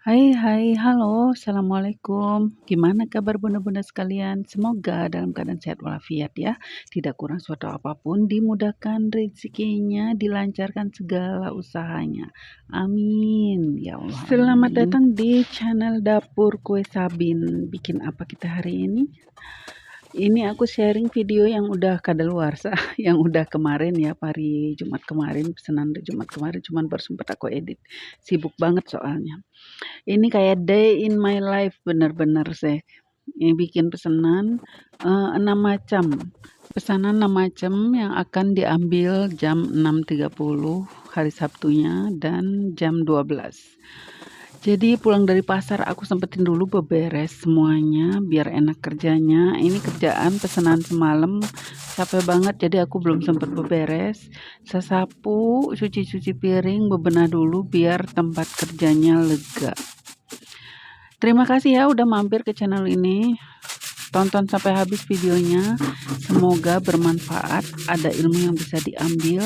Hai hai, halo, assalamualaikum. Gimana kabar bunda-bunda sekalian? Semoga dalam keadaan sehat walafiat ya, tidak kurang suatu apapun, dimudahkan rezekinya, dilancarkan segala usahanya. Amin ya Allah. Selamat datang di channel Dapur Kue Sabin. Bikin apa kita hari ini? Ini aku sharing video yang udah kadaluarsa, yang udah kemarin ya, hari Jumat kemarin, pesanan Jumat kemarin, cuman baru sempat aku edit. Sibuk banget soalnya. Ini kayak day in my life bener-bener sih. Ini bikin pesanan 6 macam. Pesanan 6 macam yang akan diambil jam 6.30 hari Sabtunya dan jam 12. Jadi pulang dari pasar aku sempetin dulu beberes semuanya biar enak kerjanya. Ini kerjaan pesanan semalam capek banget jadi aku belum sempat beberes. Sesapu, cuci-cuci piring, bebenah dulu biar tempat kerjanya lega. Terima kasih ya udah mampir ke channel ini. Tonton sampai habis videonya. Semoga bermanfaat, ada ilmu yang bisa diambil.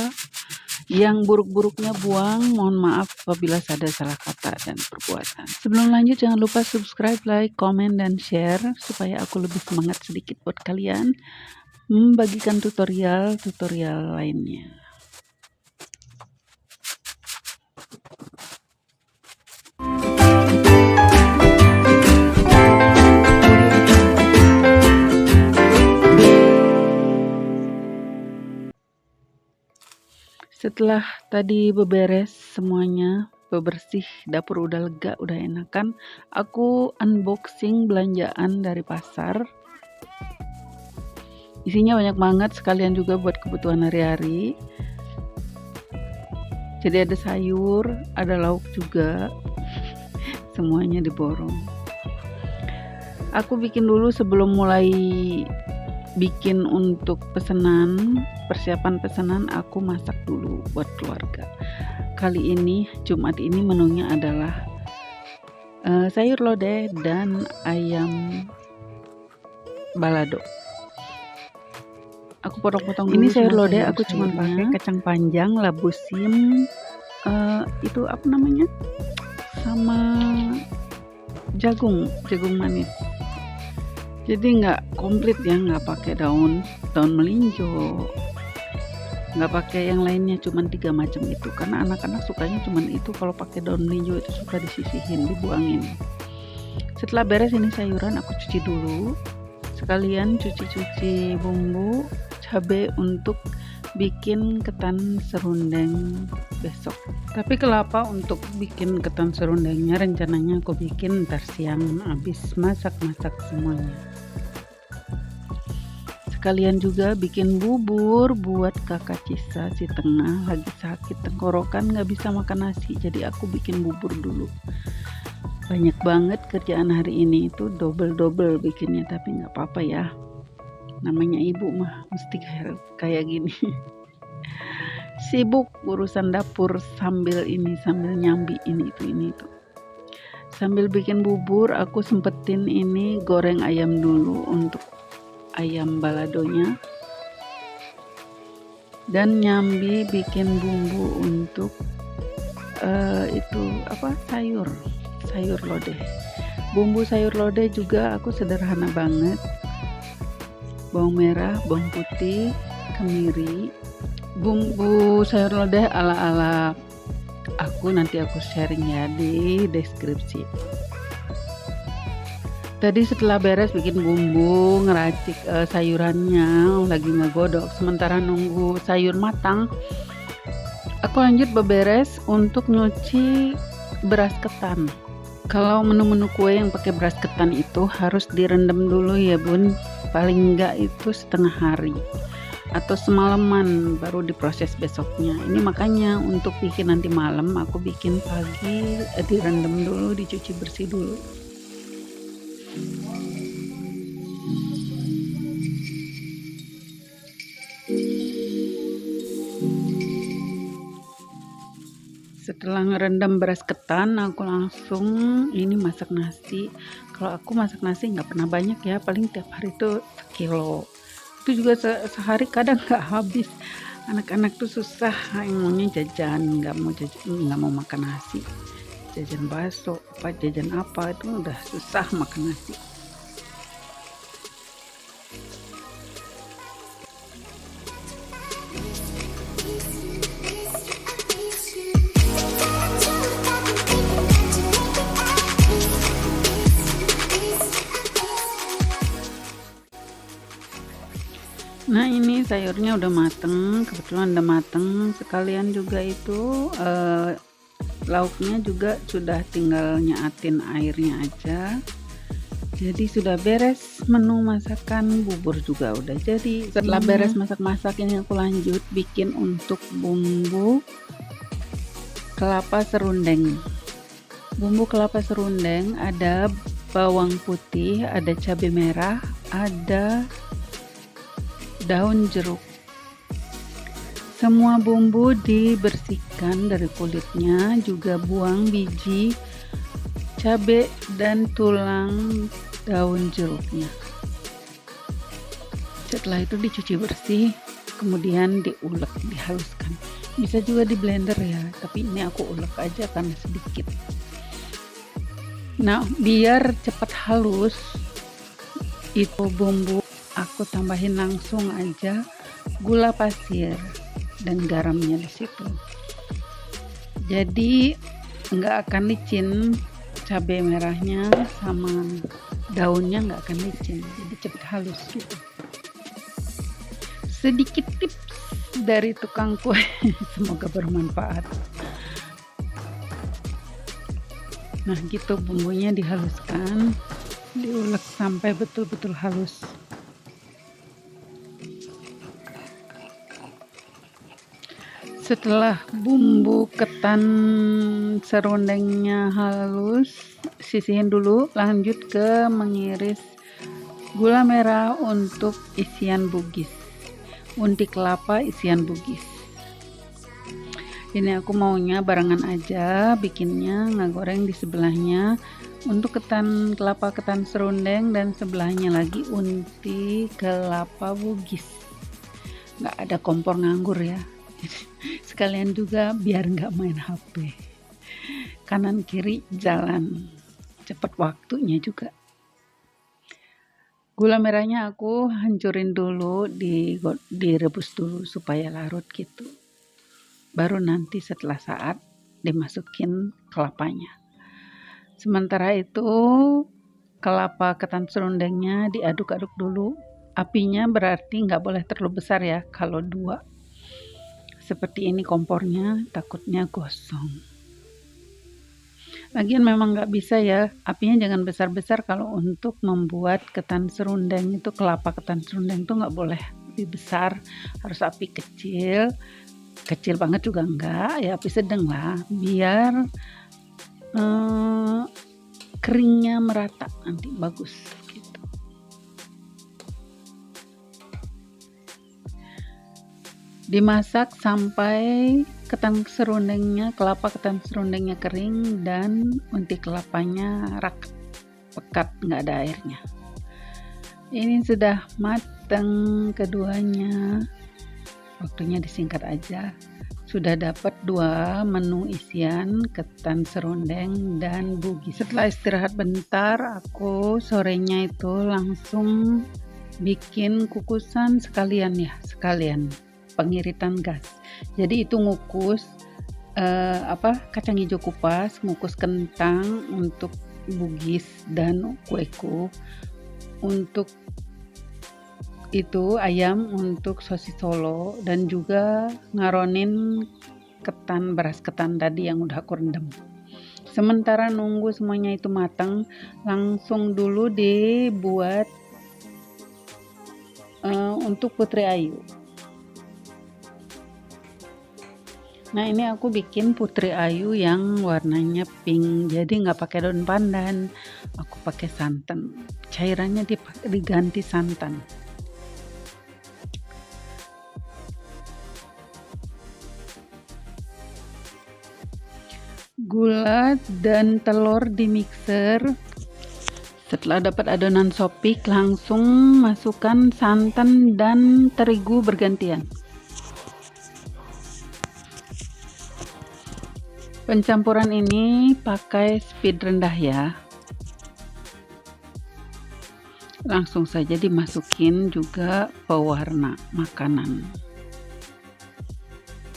Yang buruk-buruknya buang, mohon maaf apabila ada salah kata dan perbuatan. Sebelum lanjut jangan lupa subscribe, like, komen, dan share supaya aku lebih semangat sedikit buat kalian membagikan tutorial-tutorial lainnya. Setelah tadi beberes semuanya, bebersih, dapur udah lega, udah enakan, aku unboxing belanjaan dari pasar. Isinya banyak banget, sekalian juga buat kebutuhan hari-hari. Jadi ada sayur, ada lauk juga, semuanya diborong. Aku bikin dulu sebelum mulai bikin untuk pesanan, persiapan pesanan aku masak dulu buat keluarga. Kali ini Jumat ini menunya adalah sayur lodeh dan ayam balado. Aku potong-potong dulu. Ini sayur lodeh aku cuma pakai kacang panjang, labu sim, itu apa namanya, sama jagung manis. Jadi nggak komplit ya, nggak pakai daun melinjo, nggak pakai yang lainnya, cuman 3 macam itu karena anak-anak sukanya cuman itu. Kalau pakai daun melinjo itu suka disisihin, dibuangin. Setelah beres ini sayuran aku cuci dulu, sekalian cuci bumbu cabai untuk bikin ketan serundeng besok. Tapi kelapa untuk bikin ketan serundengnya rencananya aku bikin ntar siang habis masak-masak semuanya. Sekalian juga bikin bubur buat kakak Cisa si tengah, lagi sakit tenggorokan nggak bisa makan nasi, jadi aku bikin bubur dulu. Banyak banget kerjaan hari ini, itu double bikinnya, tapi nggak apa-apa ya, namanya ibu mah mesti kayak gini. Sibuk urusan dapur sambil nyambi ini itu. Sambil bikin bubur aku sempetin ini goreng ayam dulu untuk ayam baladonya, dan nyambi bikin bumbu untuk itu apa, sayur lodeh. Bumbu sayur lodeh juga aku sederhana banget, bawang merah, bawang putih, kemiri. Bumbu sayur lodeh ala-ala aku nanti aku sharing ya di deskripsi. Tadi setelah beres bikin bumbu, ngeracik sayurannya, lagi ngegodok, sementara nunggu sayur matang, aku lanjut beberes untuk nyuci beras ketan. Kalau menu-menu kue yang pakai beras ketan itu harus direndam dulu ya bun, paling enggak itu setengah hari atau semalaman baru diproses besoknya. Ini makanya untuk bikin nanti malam aku bikin pagi, direndam dulu, dicuci bersih dulu. Setelah ngerendam beras ketan, aku langsung ini masak nasi. Kalau aku masak nasi nggak pernah banyak ya, paling tiap hari itu sekilo. Itu juga sehari kadang nggak habis. Anak-anak tuh susah yang maunya jajan, nggak mau makan nasi. jajan bakso, apa jajan apa, itu udah susah makan nasi. Nah, ini sayurnya udah mateng, kebetulan udah mateng. Sekalian juga itu lauknya juga sudah tinggal nyaatin airnya aja. Jadi sudah beres menu masakan. Bubur juga udah jadi. Setelah beres masak-masak, ini aku lanjut bikin untuk bumbu kelapa serundeng. Bumbu kelapa serundeng ada bawang putih, ada cabai merah, ada daun jeruk. Semua bumbu dibersihkan dari kulitnya, juga buang biji cabai dan tulang daun jeruknya. Setelah itu dicuci bersih, kemudian diulek, dihaluskan. Bisa juga di blender ya, tapi ini aku ulek aja karena sedikit. Nah, biar cepat halus, itu bumbu aku tambahin langsung aja gula pasir dan garamnya di situ. Jadi nggak akan licin, cabai merahnya sama daunnya nggak akan licin, jadi cepet halus gitu. Sedikit tips dari tukang kue, semoga bermanfaat. Nah gitu, bumbunya dihaluskan, diulek sampai betul-betul halus. Setelah bumbu ketan serundengnya halus, sisihin dulu, lanjut ke mengiris gula merah untuk isian bugis, unti kelapa isian bugis. Ini aku maunya barengan aja bikinnya, nggak goreng di sebelahnya untuk ketan kelapa ketan serundeng, dan sebelahnya lagi unti kelapa bugis. Nggak ada kompor nganggur ya. Sekalian juga biar nggak main HP, kanan kiri jalan, cepet waktunya juga. Gula merahnya aku hancurin dulu, direbus dulu supaya larut gitu, baru nanti setelah saat dimasukin kelapanya. Sementara itu kelapa ketan serundengnya diaduk-aduk dulu. Apinya berarti nggak boleh terlalu besar ya, kalau 2 seperti ini kompornya takutnya gosong. Lagian memang nggak bisa ya, apinya jangan besar-besar kalau untuk membuat ketan serundeng itu, kelapa ketan serundeng itu nggak boleh lebih besar, harus api kecil. Kecil banget juga enggak, ya api sedang lah, biar keringnya merata, nanti bagus gitu. Dimasak sampai ketan serundengnya, kelapa ketan serundengnya kering dan unti kelapanya pekat, nggak ada airnya. Ini sudah matang keduanya, waktunya disingkat aja. Sudah dapat 2 menu isian, ketan serundeng dan bugis. Setelah istirahat bentar, aku sorenya itu langsung bikin kukusan sekalian pengiritan gas. Jadi itu ngukus kacang hijau kupas, ngukus kentang untuk bugis dan kueku, untuk itu ayam untuk sosis Solo, dan juga ngaronin beras ketan tadi yang udah aku rendam. Sementara nunggu semuanya itu matang, langsung dulu dibuat untuk Putri Ayu. Nah ini aku bikin Putri Ayu yang warnanya pink, jadi nggak pakai daun pandan, aku pakai santan. Cairannya diganti santan. Gula dan telur di mixer. Setelah dapat adonan sopik, langsung masukkan santan dan terigu bergantian. Pencampuran ini pakai speed rendah ya. Langsung saja dimasukin juga pewarna makanan.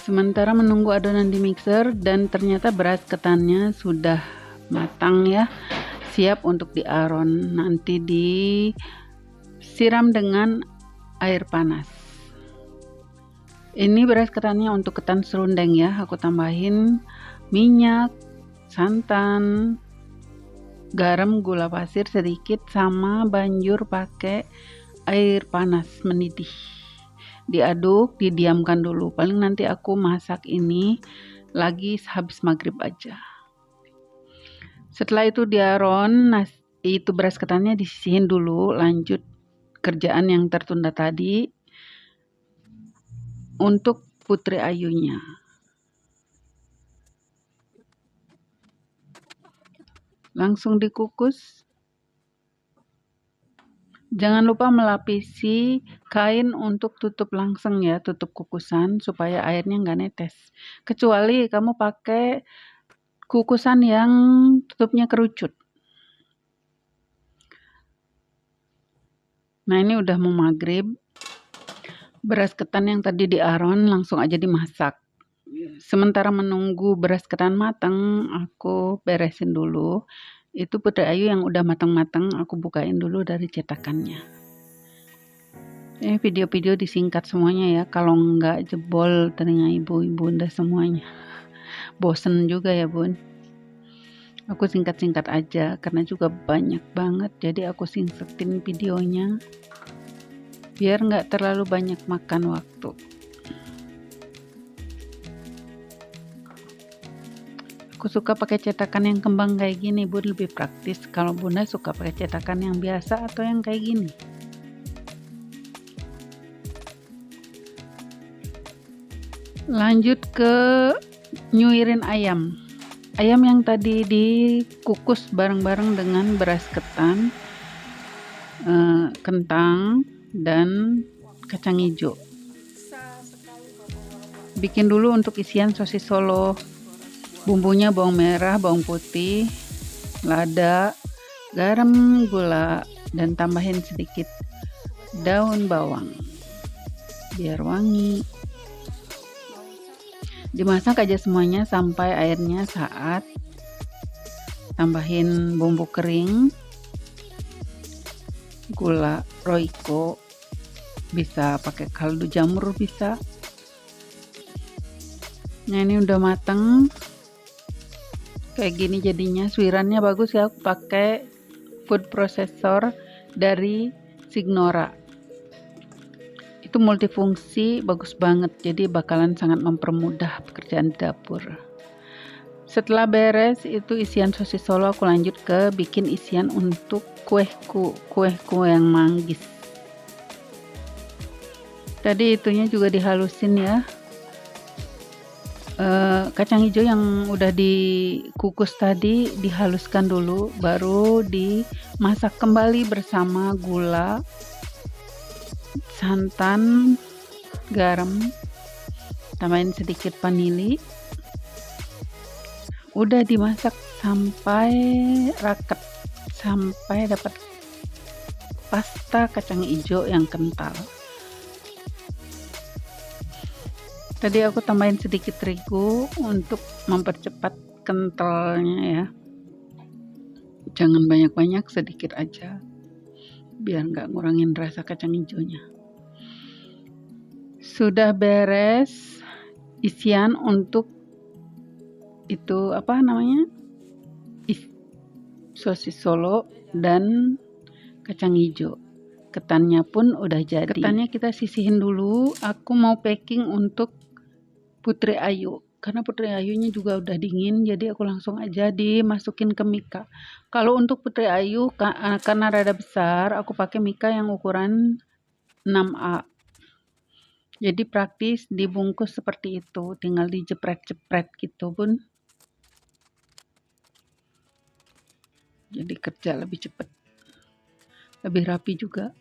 Sementara menunggu adonan di mixer, dan ternyata beras ketannya sudah matang ya, siap untuk diaron. Nanti disiram dengan air panas. Ini beras ketannya untuk ketan serundeng ya. Aku tambahin minyak, santan, garam, gula pasir sedikit, sama banjur pakai air panas mendidih. Diaduk, didiamkan dulu. Paling nanti aku masak ini lagi habis maghrib aja. Setelah itu diaron, itu beras ketannya disisihin dulu. Lanjut kerjaan yang tertunda tadi untuk putri ayunya. Langsung dikukus. Jangan lupa melapisi kain untuk tutup langsung ya, tutup kukusan supaya airnya nggak netes. Kecuali kamu pakai kukusan yang tutupnya kerucut. Nah, ini udah mau maghrib. Beras ketan yang tadi diaron langsung aja dimasak. Sementara menunggu beras ketan matang, aku beresin dulu. Itu putri ayu yang udah matang-matang, aku bukain dulu dari cetakannya. Ini video-video disingkat semuanya ya, kalau nggak jebol telinga ibu-ibu bunda semuanya. Bosen juga ya bun. Aku singkat-singkat aja karena juga banyak banget, jadi aku singkatin videonya biar nggak terlalu banyak makan waktu. Aku suka pakai cetakan yang kembang kayak gini bun, lebih praktis. Kalau bunda suka pakai cetakan yang biasa atau yang kayak gini. Lanjut ke nyuirin ayam. Ayam yang tadi dikukus bareng-bareng dengan beras ketan, kentang, dan kacang hijau. Bikin dulu untuk isian sosis Solo. Bumbunya bawang merah, bawang putih, lada, garam, gula, dan tambahin sedikit daun bawang biar wangi. Dimasak aja semuanya sampai airnya saat. Tambahin bumbu kering, gula Royco, bisa pakai kaldu jamur bisa. Nah, ini udah mateng kayak gini jadinya. Suirannya bagus ya, aku pakai food processor dari Signora. Itu multifungsi, bagus banget, jadi bakalan sangat mempermudah pekerjaan di dapur. Setelah beres itu isian sosis Solo, aku lanjut ke bikin isian untuk kuehku yang manggis. Tadi itunya juga dihalusin ya. Kacang hijau yang udah dikukus tadi dihaluskan dulu, baru dimasak kembali bersama gula, santan, garam, tambahin sedikit vanili. Udah dimasak sampai raket, sampai dapat pasta kacang hijau yang kental. Tadi aku tambahin sedikit terigu untuk mempercepat kentalnya ya. Jangan banyak-banyak, sedikit aja biar nggak ngurangin rasa kacang hijaunya. Sudah beres isian untuk itu sosis Solo dan kacang hijau. Ketannya pun udah jadi. Ketannya kita sisihin dulu. Aku mau packing untuk putri ayu, karena putri ayunya juga udah dingin, jadi aku langsung aja dimasukin ke mika. Kalau untuk putri ayu karena rada besar, aku pakai mika yang ukuran 6A. Jadi praktis dibungkus seperti itu, tinggal dijepret-jepret gitu bun. Jadi kerja lebih cepat, lebih rapi juga.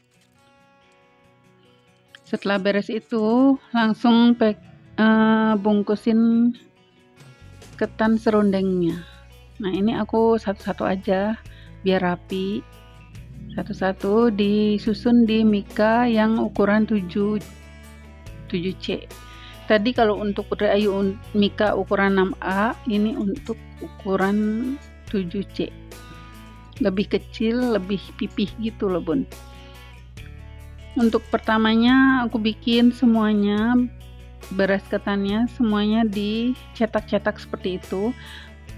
Setelah beres itu langsung bungkusin ketan serundengnya. Nah, ini aku satu-satu aja biar rapi. Satu-satu disusun di mika yang ukuran 7C. Tadi kalau untuk Putri Ayu mika ukuran 6A, ini untuk ukuran 7C. Lebih kecil, lebih pipih gitu loh bun. Untuk pertamanya aku bikin semuanya, beras ketannya semuanya dicetak-cetak seperti itu.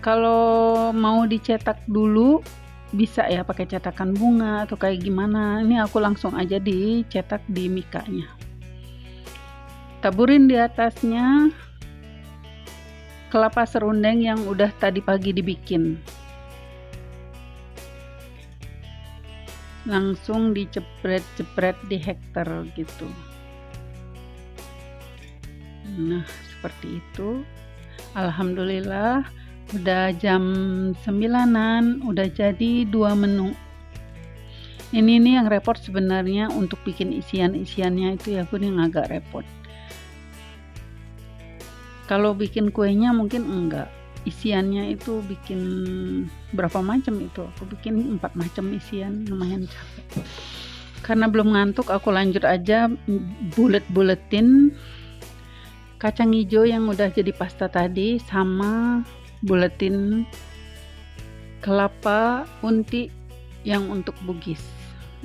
Kalau mau dicetak dulu bisa ya pakai cetakan bunga atau kayak gimana. Ini aku langsung aja dicetak di mikanya. Taburin di atasnya kelapa serundeng yang udah tadi pagi dibikin. Langsung dicepret-cepret di hektar gitu. Nah, seperti itu. Alhamdulillah udah jam 9-an, udah jadi 2 menu. Ini nih yang repot sebenarnya untuk bikin isiannya itu ya bun, yang agak repot. Kalau bikin kuenya mungkin enggak. Isiannya itu bikin berapa macam itu? Aku bikin 4 macam isian, lumayan capek. Karena belum ngantuk, aku lanjut aja bulet-buletin kacang hijau yang udah jadi pasta tadi, sama buletin kelapa unti yang untuk bugis.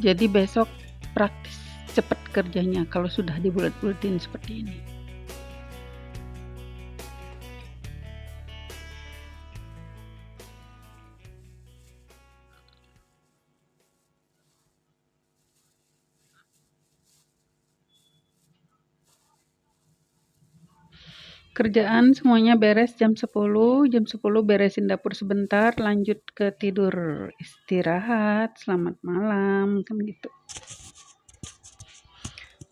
Jadi besok praktis, cepet kerjanya kalau sudah dibulet-buletin seperti ini. Kerjaan semuanya beres jam 10 beresin dapur sebentar, lanjut ke tidur, istirahat, selamat malam, kan gitu.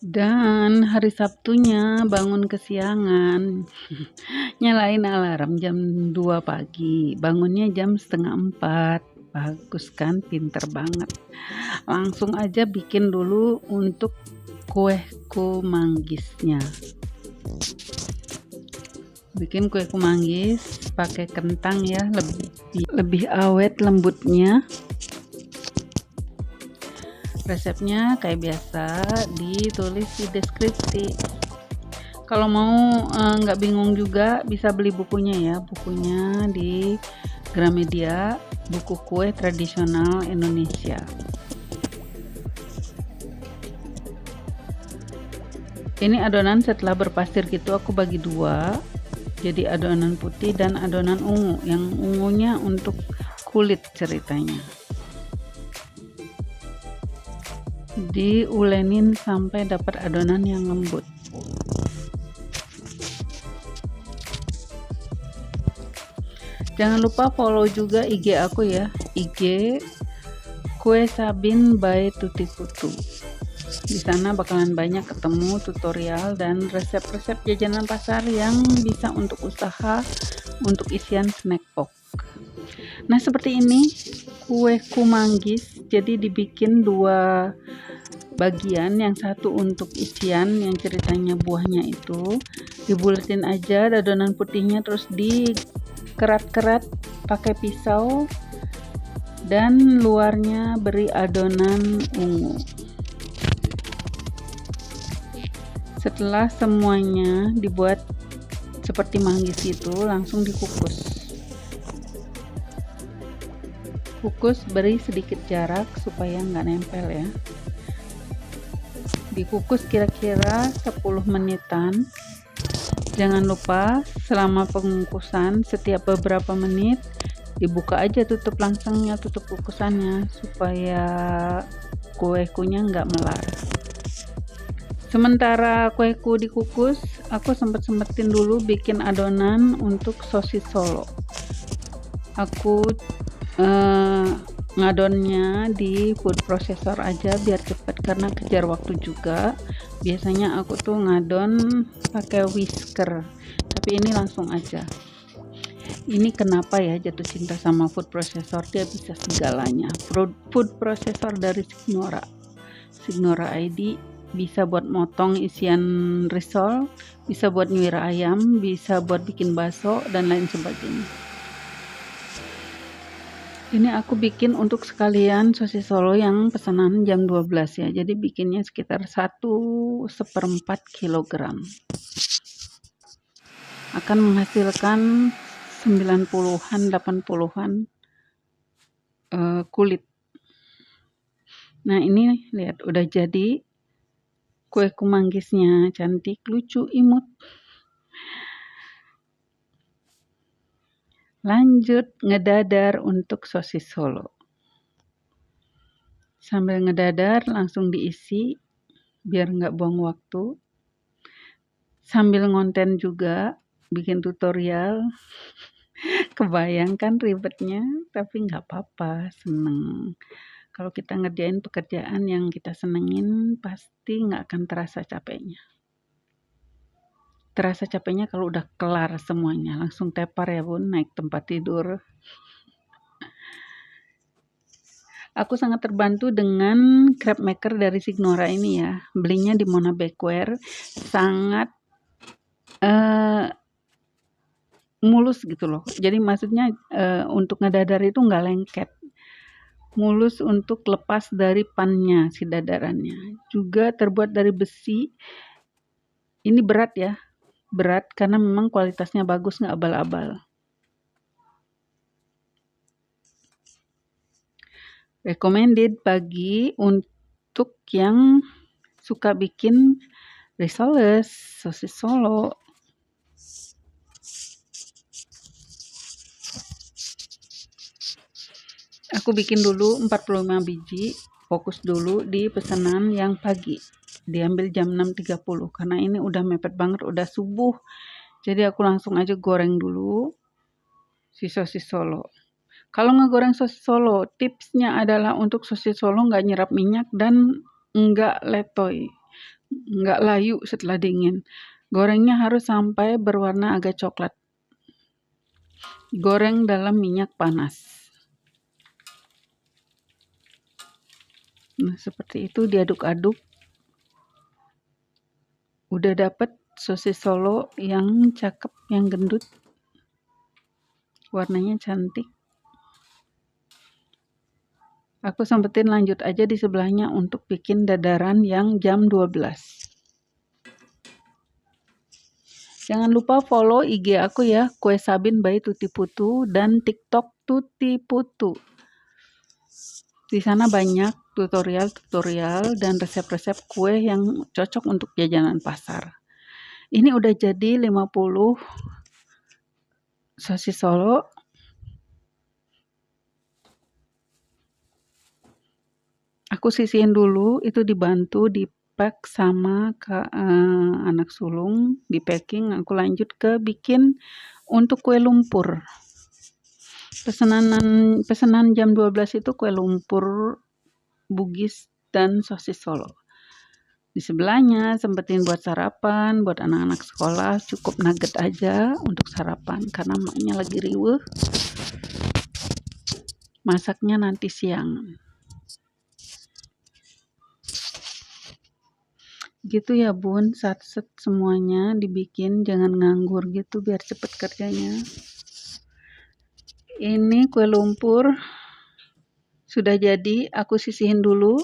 Dan hari Sabtunya bangun kesiangan, nyalain alarm jam 2 pagi, bangunnya jam 3:30, bagus kan, pinter banget. Langsung aja bikin dulu untuk kueku manggisnya. Bikin kue kumanggis pakai kentang ya, lebih awet lembutnya. Resepnya kayak biasa ditulis di deskripsi. Kalau mau nggak bingung juga bisa beli bukunya ya, bukunya di Gramedia, buku kue tradisional Indonesia. Ini adonan setelah berpasir gitu aku bagi 2. Jadi adonan putih dan adonan ungu. Yang ungunya untuk kulit ceritanya. Diulenin sampai dapat adonan yang lembut. Jangan lupa follow juga IG aku ya. IG Kue Sabin by Tuti Putu. Di sana bakalan banyak ketemu tutorial dan resep-resep jajanan pasar yang bisa untuk usaha, untuk isian snack box. Nah, seperti ini kue kumanggis, jadi dibikin 2 bagian, yang satu untuk isian yang ceritanya buahnya itu dibuletin aja adonan putihnya, terus dikerat-kerat pakai pisau dan luarnya beri adonan ungu. Setelah semuanya dibuat seperti manggis itu, langsung dikukus. Kukus, beri sedikit jarak supaya nggak nempel ya. Dikukus kira-kira 10 menitan. Jangan lupa selama pengukusan setiap beberapa menit dibuka aja tutup langsungnya, tutup kukusannya, supaya kue-kuenya nggak melar. Sementara kueku dikukus, aku sempetin dulu bikin adonan untuk sosis Solo. Aku ngadonnya di food processor aja biar cepet, karena kejar waktu juga. Biasanya aku tuh ngadon pakai whisker, tapi ini langsung aja. Ini kenapa ya jatuh cinta sama food processor, dia bisa segalanya. Food processor dari Signora ID Bisa buat motong isian risol, bisa buat nyuir ayam, bisa buat bikin bakso, dan lain sebagainya. Ini aku bikin untuk sekalian sosis Solo yang pesanan jam 12 ya. Jadi bikinnya sekitar 1/4 kilogram. Akan menghasilkan 90-an, 80-an kulit. Nah, ini lihat udah jadi. Kue kumanggisnya cantik, lucu, imut. Lanjut ngedadar untuk sosis Solo. Sambil ngedadar langsung diisi biar nggak buang waktu. Sambil ngonten juga, bikin tutorial. Kebayangkan ribetnya, tapi nggak apa-apa, seneng. Kalau kita ngerjain pekerjaan yang kita senengin, pasti nggak akan terasa capeknya. Terasa capeknya kalau udah kelar semuanya, langsung tepar ya bun, naik tempat tidur. Aku sangat terbantu dengan crab maker dari Signora ini ya. Belinya di Mona Bakeware, sangat mulus gitu loh. Jadi maksudnya untuk ngedadar itu nggak lengket. Mulus untuk lepas dari pannya si dadarannya. Juga terbuat dari besi. Ini berat ya. Berat karena memang kualitasnya bagus, nggak abal-abal. Recommended bagi untuk yang suka bikin risoles, sosis Solo. Aku bikin dulu 45 biji, fokus dulu di pesanan yang pagi. Diambil jam 6.30 karena ini udah mepet banget, udah subuh. Jadi aku langsung aja goreng dulu si sosis Solo. Kalau ngegoreng sosis Solo, tipsnya adalah untuk sosis Solo nggak nyerap minyak dan nggak letoy, nggak layu setelah dingin. Gorengnya harus sampai berwarna agak coklat. Goreng dalam minyak panas. Nah, seperti itu diaduk-aduk. Udah dapet sosis Solo yang cakep, yang gendut. Warnanya cantik. Aku sempetin lanjut aja di sebelahnya untuk bikin dadaran yang jam 12. Jangan lupa follow IG aku ya, Kue Sabin by Tuti Putu, dan TikTok Tuti Putu. Di sana banyak tutorial-tutorial dan resep-resep kue yang cocok untuk jajanan pasar. Ini udah jadi 50 sosis Solo. Aku sisihin dulu, itu dibantu di pack sama anak sulung, di packing. Aku lanjut ke bikin untuk kue lumpur. Pesanan jam 12 itu kue lumpur, bugis, dan sosis Solo. Di sebelahnya sempetin buat sarapan, buat anak-anak sekolah, cukup nugget aja untuk sarapan karena maknya lagi riweuh. Masaknya nanti siang. Gitu ya bun, sat-set semuanya dibikin, jangan nganggur gitu biar cepet kerjanya. Ini kue lumpur sudah jadi, aku sisihin dulu.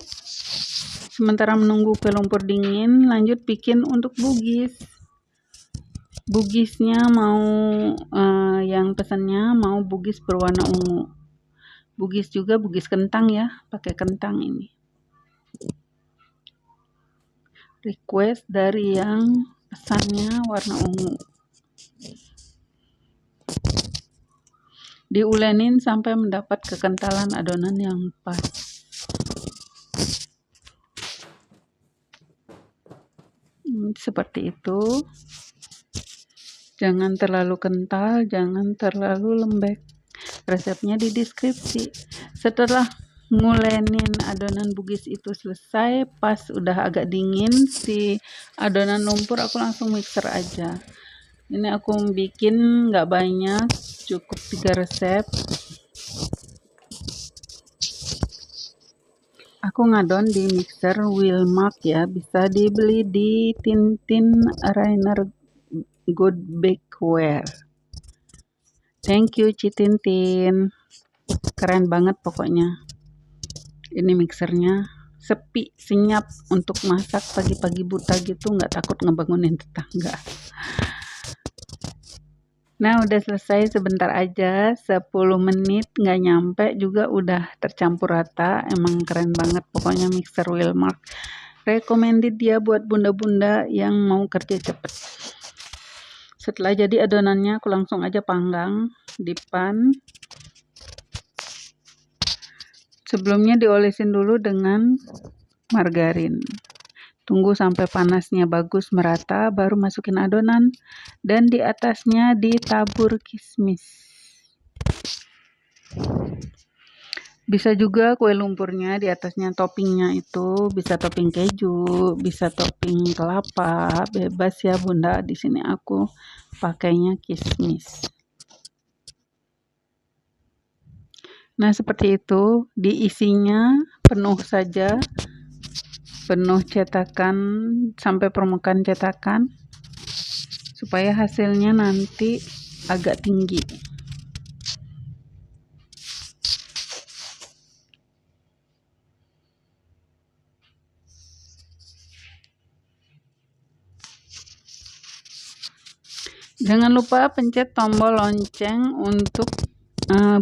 Sementara menunggu kue lumpur dingin, lanjut bikin untuk bugis. Bugisnya mau yang pesannya mau bugis berwarna ungu. Bugis juga bugis kentang ya, pakai kentang ini. Request dari yang pesannya warna ungu. Diulenin sampai mendapat kekentalan adonan yang pas. Seperti itu. Jangan terlalu kental, jangan terlalu lembek. Resepnya di deskripsi. Setelah ngulenin adonan bugis itu selesai, pas udah agak dingin si adonan lumpur, aku langsung mixer aja. Ini aku bikin nggak banyak, cukup 3 resep. Aku ngadon di mixer Wilmark ya, bisa dibeli di Tintin Rainer Good Bakeware. Thank you Citintin, keren banget pokoknya. Ini mixernya sepi, senyap untuk masak pagi-pagi buta gitu, nggak takut ngebangunin tetangga. Nah, udah selesai sebentar aja, 10 menit nggak nyampe juga udah tercampur rata. Emang keren banget pokoknya mixer Wilmark. Recommended dia buat bunda-bunda yang mau kerja cepet. Setelah jadi adonannya, aku langsung aja panggang di pan. Sebelumnya diolesin dulu dengan margarin. Tunggu sampai panasnya bagus merata, baru masukin adonan dan di atasnya ditabur kismis. Bisa juga kue lumpurnya di atasnya toppingnya itu bisa topping keju, bisa topping kelapa, bebas ya bunda. Di sini aku pakainya kismis. Nah seperti itu, diisinya penuh saja. Penuh cetakan sampai permukaan cetakan supaya hasilnya nanti agak tinggi. Jangan lupa pencet tombol lonceng untuk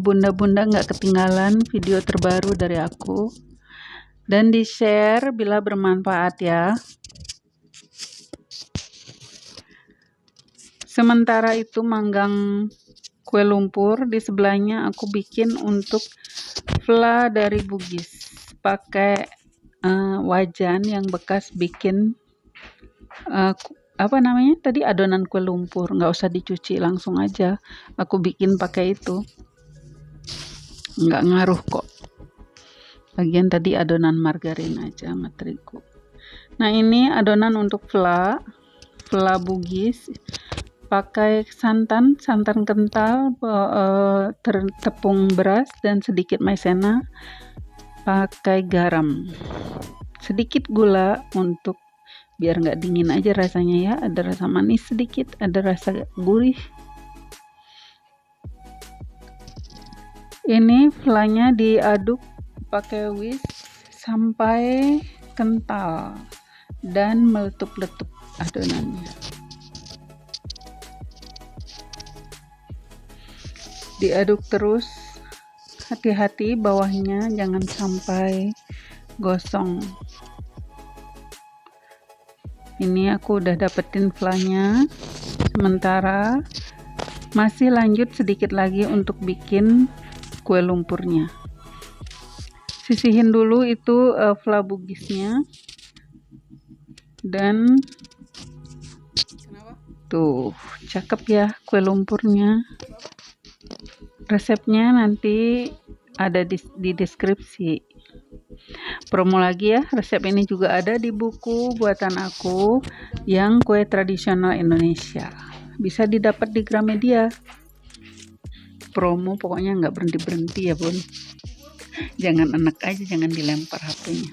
bunda-bunda nggak ketinggalan video terbaru dari aku. Dan di-share bila bermanfaat ya. Sementara itu manggang kue lumpur, di sebelahnya aku bikin untuk fla dari Bugis. Pakai wajan yang bekas bikin tadi adonan kue lumpur, nggak usah dicuci, langsung aja aku bikin pakai itu. Nggak ngaruh kok. Bagian tadi adonan margarin aja sama terigu. Nah ini adonan untuk fla Bugis, pakai santan kental, tepung beras dan sedikit maizena, pakai garam, sedikit gula untuk biar nggak dingin aja rasanya ya. Ada rasa manis sedikit, ada rasa gurih. Ini flanya diaduk pakai whisk sampai kental dan meletup-letup adonannya. Diaduk terus, hati-hati bawahnya jangan sampai gosong. Ini aku udah dapetin flanya. Sementara masih lanjut sedikit lagi untuk bikin kue lumpurnya. Sisihin dulu itu fla bugisnya dan tuh cakep ya kue lumpurnya. Resepnya nanti ada di deskripsi. Promo lagi ya, resep ini juga ada di buku buatan aku yang kue tradisional Indonesia. Bisa didapat di Gramedia. Promo pokoknya nggak berhenti-berhenti ya bun. Jangan enak aja, jangan dilempar HP-nya.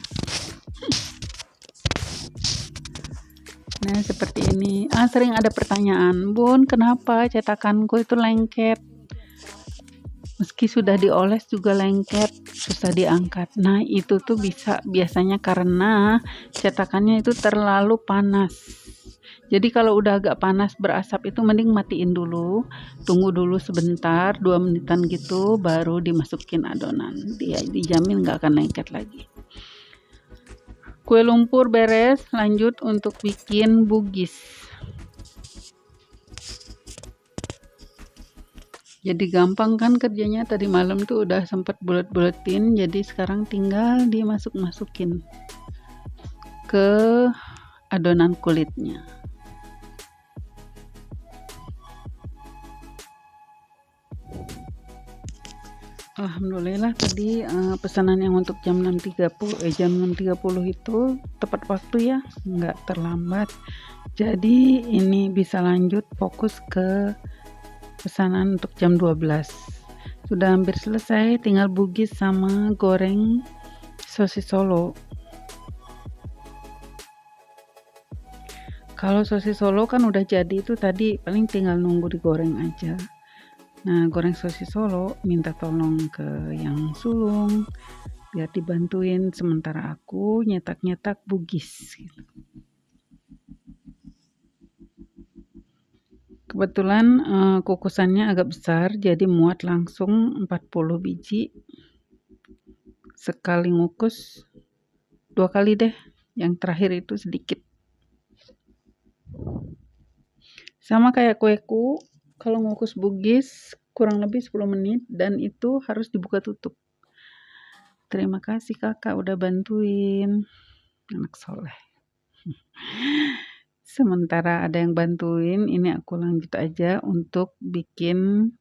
Nah seperti ini. Sering ada pertanyaan, bun kenapa cetakanku itu lengket? Meski sudah dioles juga lengket, susah diangkat. Nah itu tuh biasanya karena cetakannya itu terlalu panas. Jadi kalau udah agak panas berasap itu mending matiin dulu, tunggu dulu sebentar 2 menitan gitu, baru dimasukin adonan. Dia dijamin nggak akan lengket lagi. Kue lumpur beres, lanjut untuk bikin bugis. Jadi gampang kan kerjanya, tadi malam tuh udah sempet bulet-buletin, jadi sekarang tinggal dimasuk-masukin ke adonan kulitnya. Alhamdulillah tadi pesanan yang untuk jam 6.30 itu tepat waktu ya, nggak terlambat. Jadi ini bisa lanjut fokus ke pesanan untuk jam 12. Sudah hampir selesai, tinggal bugis sama goreng sosis Solo. Kalau sosis Solo kan udah jadi, itu tadi paling tinggal nunggu digoreng aja. Nah, goreng sosis Solo minta tolong ke yang sulung biar dibantuin sementara aku nyetak-nyetak bugis gitu. Kebetulan kukusannya agak besar, jadi muat langsung 40 biji. Sekali ngukus 2 kali deh, yang terakhir itu sedikit. Sama kayak kueku, kalau ngukus bugis kurang lebih 10 menit dan itu harus dibuka tutup. Terima kasih kakak udah bantuin, anak soleh. Sementara ada yang bantuin, ini aku lanjut aja untuk bikin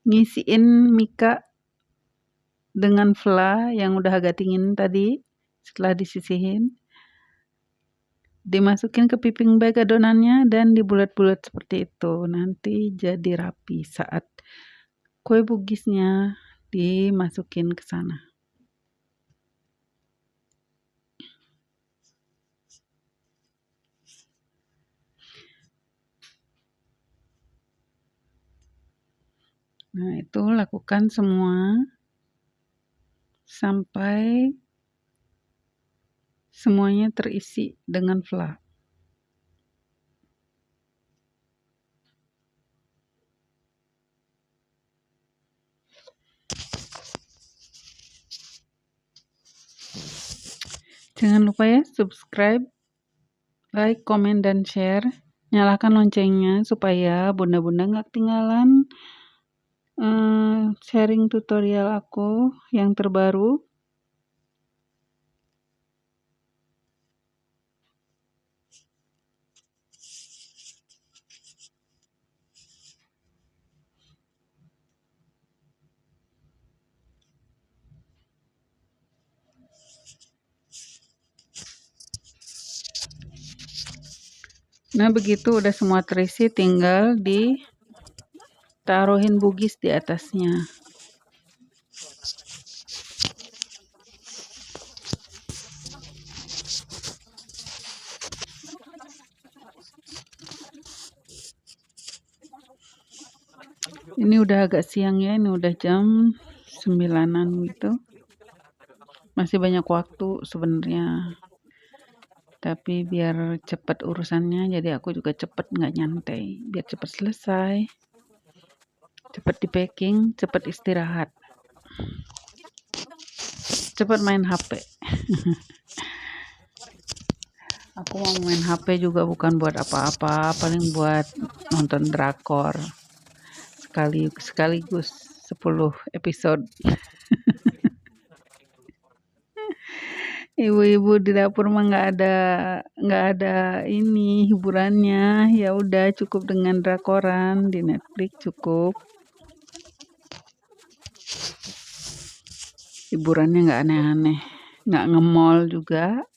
ngisiin mika dengan fla yang udah agak dingin tadi. Setelah disisihin, dimasukin ke piping bag adonannya dan dibulat-bulat seperti itu. Nanti jadi rapi saat kue bugisnya dimasukin ke sana. Nah, itu lakukan semua sampai semuanya terisi dengan fla. Jangan lupa ya subscribe, like, komen, dan share. Nyalakan loncengnya supaya bunda-bunda gak ketinggalan sharing tutorial aku yang terbaru. Nah, begitu udah semua terisi, tinggal ditaruhin bugis di atasnya. Ini udah agak siang ya, ini udah jam 9-an gitu. Masih banyak waktu sebenarnya. Tapi biar cepat urusannya, jadi aku juga cepat nggak nyantai. Biar cepat selesai, cepat di packing, cepat istirahat, cepat main HP. Aku mau main HP juga bukan buat apa-apa, paling buat nonton drakor. Sekaligus 10 episode. Ibu-ibu di dapur mah nggak ada ini hiburannya, ya udah cukup dengan drakoran di Netflix cukup. Hiburannya nggak aneh-aneh, nggak nge-mall juga.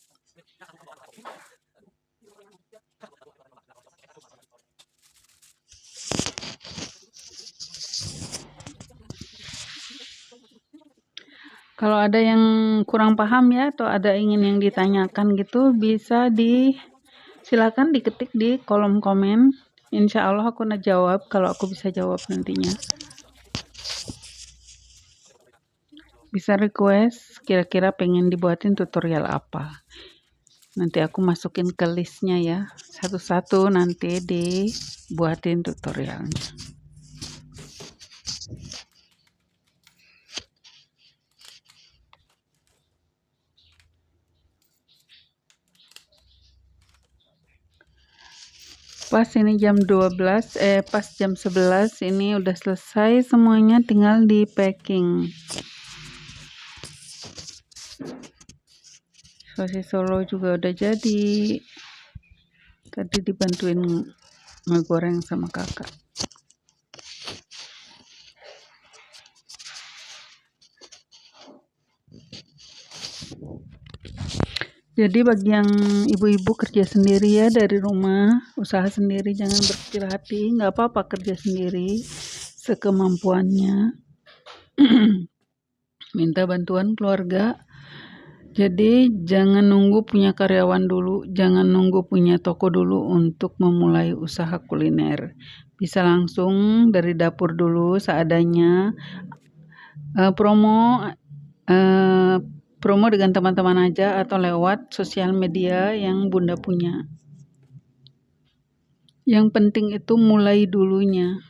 Kalau ada yang kurang paham ya, atau ada ingin yang ditanyakan gitu, bisa silakan diketik di kolom komen. Insya Allah aku jawab kalau aku bisa jawab nantinya. Bisa request kira-kira pengen dibuatin tutorial apa. Nanti aku masukin ke listnya ya. Satu-satu nanti dibuatin tutorialnya. Pas ini jam 12, pas jam 11 ini udah selesai semuanya, tinggal di packing. Sosis Solo juga udah jadi. Tadi dibantuin ngegoreng sama kakak. Jadi bagi yang ibu-ibu kerja sendiri ya dari rumah, usaha sendiri, jangan berkecil hati, nggak apa-apa kerja sendiri sekemampuannya. minta bantuan keluarga. Jadi jangan nunggu punya karyawan dulu, jangan nunggu punya toko dulu untuk memulai usaha kuliner. Bisa langsung dari dapur dulu seadanya. Promo promo dengan teman-teman aja atau lewat sosial media yang Bunda punya. Yang penting itu mulai dulunya.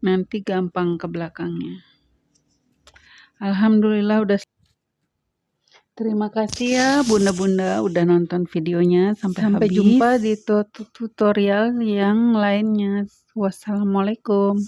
Nanti gampang ke belakangnya. Alhamdulillah udah. Terima kasih ya Bunda-bunda udah nonton videonya sampai habis. Sampai jumpa di tutorial yang lainnya. Wassalamualaikum.